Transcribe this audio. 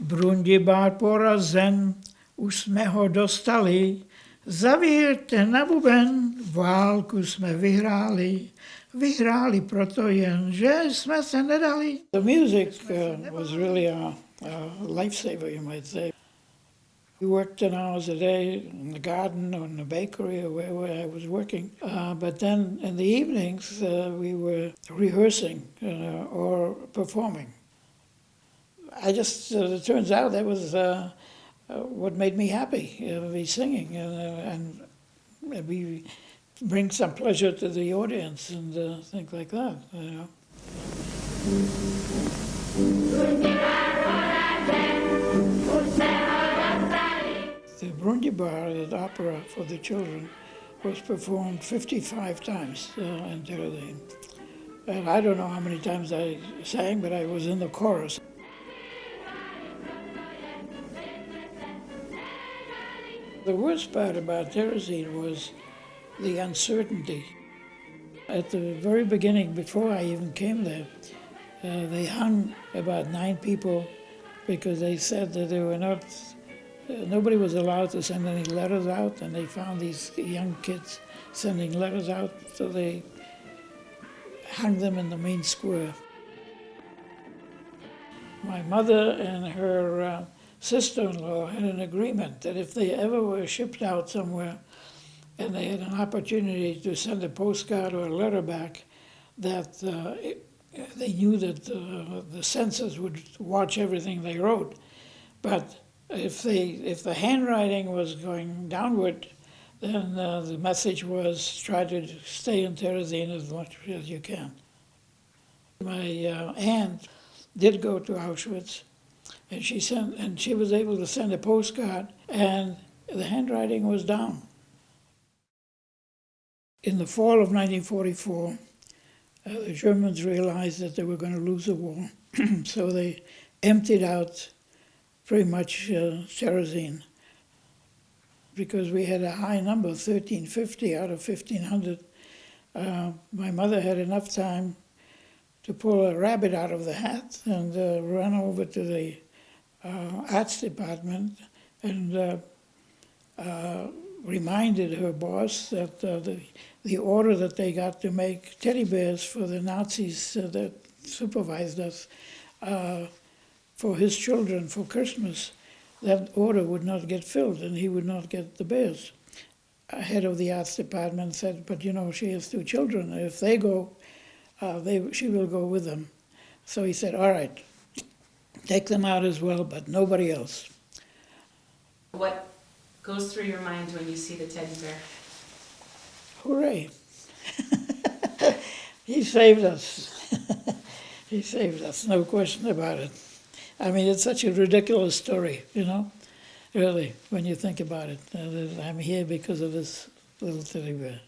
Brundibar porazen, už jsme ho dostali, zavíjete na buben, válku jsme vyhráli. Vyhráli proto jen, že jsme se nedali. The music was really a lifesaver, you might say. We worked 10 hours a day in the garden or in the bakery or wherever I was working. But then in the evenings, we were rehearsing or performing. It turns out that was what made me happy, be singing. And we bring some pleasure to the audience and things like that, you know. The Brundibar, the opera for the children, was performed 55 times in Terezin. And I don't know how many times I sang, but I was in the chorus. The worst part about Terezin was the uncertainty. At the very beginning, before I even came there, they hung about 9 people because they said that they were not, nobody was allowed to send any letters out, and they found these young kids sending letters out, so they hung them in the main square. My mother and her sister-in-law had an agreement that if they ever were shipped out somewhere and they had an opportunity to send a postcard or a letter back, that they knew that the censors would watch everything they wrote. But if the handwriting was going downward, then the message was try to stay in Terezin as much as you can. My aunt did go to Auschwitz, and she was able to send a postcard, and the handwriting was down. In the fall of 1944, the Germans realized that they were going to lose the war, so they emptied out pretty much Terezin. Because we had a high number, 1,350 out of 1,500, my mother had enough time to pull a rabbit out of the hat and run over to the arts department and reminded her boss that the order that they got to make teddy bears for the Nazis that supervised us for his children for Christmas, that order would not get filled and he would not get the bears. Head of the arts department said, but you know, she has 2 children. If they go, she will go with them. So he said, all right, take them out as well, but nobody else. What goes through your mind when you see the teddy bear? Hooray. He saved us. He saved us, no question about it. I mean, it's such a ridiculous story, you know, really, when you think about it. I'm here because of this little teddy bear.